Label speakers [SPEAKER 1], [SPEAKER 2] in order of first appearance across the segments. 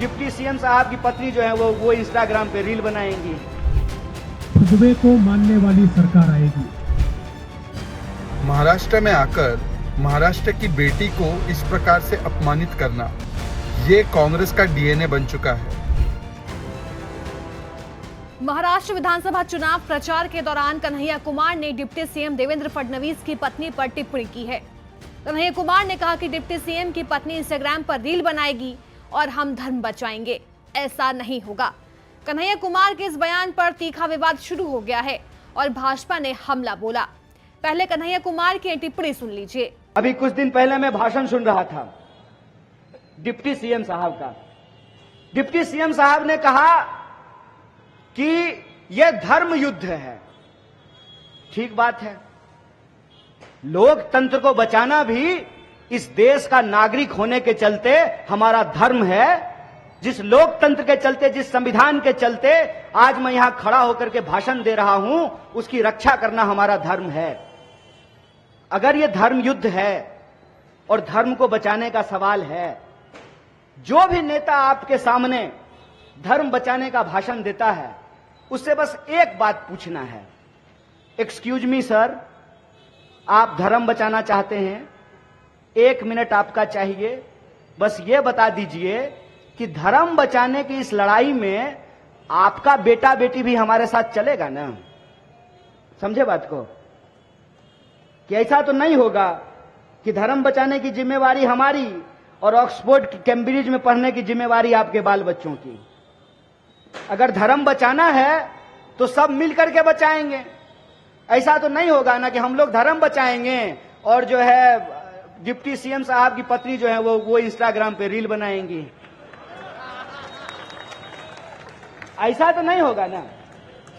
[SPEAKER 1] Deputy CM साहब की पत्नी जो है वो इंस्टाग्राम पे रील बनाएंगी।
[SPEAKER 2] भगवे को मानने वाली सरकार आएगी।
[SPEAKER 3] महाराष्ट्र में आकर महाराष्ट्र की बेटी को इस प्रकार से अपमानित करना, ये कांग्रेस का डीएनए बन चुका है।
[SPEAKER 4] महाराष्ट्र विधानसभा चुनाव प्रचार के दौरान कन्हैया कुमार ने डिप्टी सीएम देवेंद्र फडणवीस की पत्नी पर टिप्पणी की है। कन्हैया कुमार ने कहा कि डिप्टी सीएम की पत्नी इंस्टाग्राम पर रील बनाएगी और हम धर्म बचाएंगे, ऐसा नहीं होगा। कन्हैया कुमार के इस बयान पर तीखा विवाद शुरू हो गया है और भाजपा ने हमला बोला। पहले कन्हैया कुमार की टिप्पणी सुन लीजिए।
[SPEAKER 1] अभी कुछ दिन पहले मैं भाषण सुन रहा था डिप्टी सीएम साहब का। डिप्टी सीएम साहब ने कहा कि यह धर्म युद्ध है। ठीक बात है, लोकतंत्र को बचाना भी इस देश का नागरिक होने के चलते हमारा धर्म है। जिस लोकतंत्र के चलते, जिस संविधान के चलते आज मैं यहां खड़ा होकर के भाषण दे रहा हूं, उसकी रक्षा करना हमारा धर्म है। अगर यह धर्म युद्ध है और धर्म को बचाने का सवाल है, जो भी नेता आपके सामने धर्म बचाने का भाषण देता है, उससे बस एक बात पूछना है, एक्सक्यूज मी सर, आप धर्म बचाना चाहते हैं, 1 मिनट आपका चाहिए, बस ये बता दीजिए कि धर्म बचाने की इस लड़ाई में आपका बेटा बेटी भी हमारे साथ चलेगा ना? समझे बात को? कि ऐसा तो नहीं होगा कि धर्म बचाने की जिम्मेवारी हमारी और ऑक्सफोर्ड कैम्ब्रिज में पढ़ने की जिम्मेवारी आपके बाल बच्चों की। अगर धर्म बचाना है तो सब मिलकर के बचाएंगे। ऐसा तो नहीं होगा ना कि हम लोग धर्म बचाएंगे और जो है डिप्टी सीएम साहब की पत्नी जो है वो इंस्टाग्राम पे रील बनाएंगी। ऐसा तो नहीं होगा ना,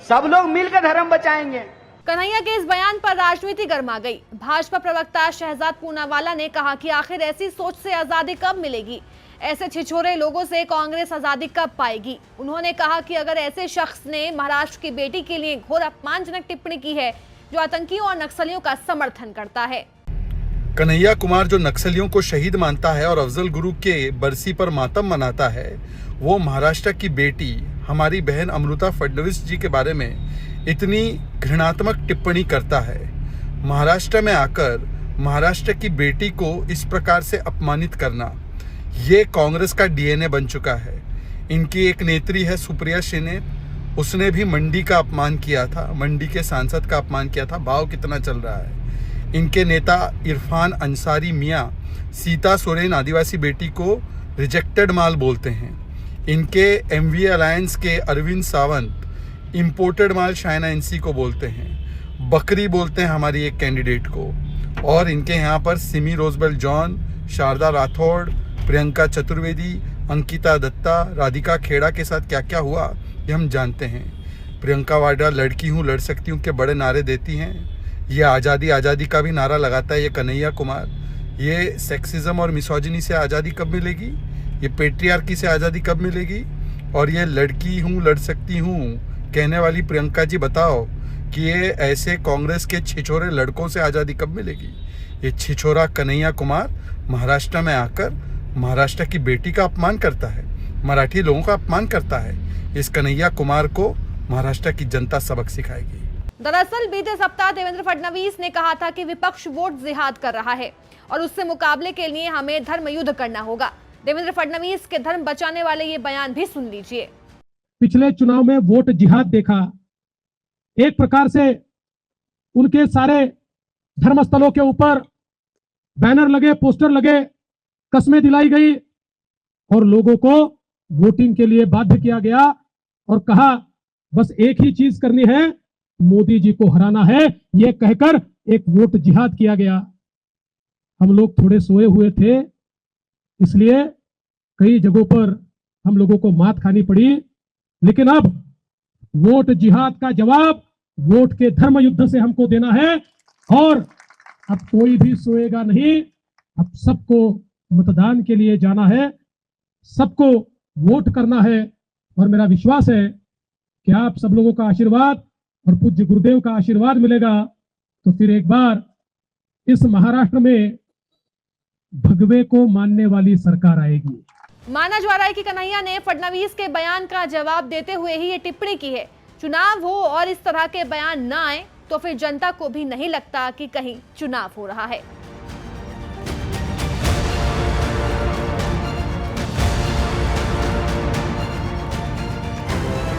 [SPEAKER 1] सब लोग मिलकर धर्म बचाएंगे।
[SPEAKER 4] कन्हैया के इस बयान पर राजनीति गर्मा गई। भाजपा प्रवक्ता शहजाद पूनावाला ने कहा कि आखिर ऐसी सोच से आजादी कब मिलेगी, ऐसे छिछोरे लोगों से कांग्रेस आजादी कब पाएगी। उन्होंने कहा कि अगर ऐसे शख्स ने महाराष्ट्र की बेटी के लिए घोर अपमानजनक टिप्पणी की है जो आतंकियों और नक्सलियों का समर्थन करता है।
[SPEAKER 3] कन्हैया कुमार जो नक्सलियों को शहीद मानता है और अफजल गुरु के बरसी पर मातम मनाता है, वो महाराष्ट्र की बेटी हमारी बहन अमृता फडणवीस जी के बारे में इतनी घृणात्मक टिप्पणी करता है। महाराष्ट्र में आकर महाराष्ट्र की बेटी को इस प्रकार से अपमानित करना, ये कांग्रेस का डीएनए बन चुका है। इनकी एक नेत्री है सुप्रिया शिंदे, उसने भी मंडी का अपमान किया था, मंडी के सांसद का अपमान किया था। भाव कितना चल रहा है। इनके नेता इरफान अंसारी मियाँ सीता सोरेन आदिवासी बेटी को रिजेक्टेड माल बोलते हैं। इनके एमवी अलायंस के अरविंद सावंत इंपोर्टेड माल शाइना एनसी को बोलते हैं, बकरी बोलते हैं हमारी एक कैंडिडेट को। और इनके यहाँ पर सिमी रोजबेल जॉन, शारदा राठौड़, प्रियंका चतुर्वेदी, अंकिता दत्ता, राधिका खेड़ा के साथ क्या क्या हुआ ये हम जानते हैं। प्रियंका वाड्रा लड़की हूँ लड़ सकती हूँ के बड़े नारे देती हैं। ये आज़ादी आज़ादी का भी नारा लगाता है ये कन्हैया कुमार। ये सेक्सिज्म और मिसोजिनी से आज़ादी कब मिलेगी, ये पेट्रियार्की से आज़ादी कब मिलेगी? और ये लड़की हूँ लड़ सकती हूँ कहने वाली प्रियंका जी बताओ कि ये ऐसे कांग्रेस के छिछोरे लड़कों से आज़ादी कब मिलेगी? ये छिछोरा कन्हैया कुमार महाराष्ट्र में आकर महाराष्ट्र की बेटी का अपमान करता है, मराठी लोगों का अपमान करता है। इस कन्हैया कुमार को महाराष्ट्र की जनता सबक सिखाएगी।
[SPEAKER 4] दरअसल बीते सप्ताह देवेंद्र फडणवीस ने कहा था कि विपक्ष वोट जिहाद कर रहा है और उससे मुकाबले के लिए हमें धर्म युद्ध करना होगा। देवेंद्र फडणवीस के धर्म बचाने वाले ये बयान भी सुन लीजिए।
[SPEAKER 2] पिछले चुनाव में वोट जिहाद देखा, एक प्रकार से उनके सारे धर्मस्थलों के ऊपर बैनर लगे, पोस्टर लगे, कस्में दिलाई गई और लोगों को वोटिंग के लिए बाध्य किया गया और कहा बस एक ही चीज करनी है, मोदी जी को हराना है, यह कहकर एक वोट जिहाद किया गया। हम लोग थोड़े सोए हुए थे, इसलिए कई जगहों पर हम लोगों को मात खानी पड़ी, लेकिन अब वोट जिहाद का जवाब वोट के धर्म युद्ध से हमको देना है और अब कोई भी सोएगा नहीं। अब सबको मतदान के लिए जाना है, सबको वोट करना है और मेरा विश्वास है कि आप सब लोगों का आशीर्वाद और पूज्य गुरुदेव का आशीर्वाद मिलेगा तो फिर एक बार इस महाराष्ट्र में भगवे को मानने वाली सरकार आएगी।
[SPEAKER 4] माना जा रहा है कि कन्हैया ने फडणवीस के बयान का जवाब देते हुए ही ये टिप्पणी की है। चुनाव हो और इस तरह के बयान न आए तो फिर जनता को भी नहीं लगता कि कहीं चुनाव हो रहा है।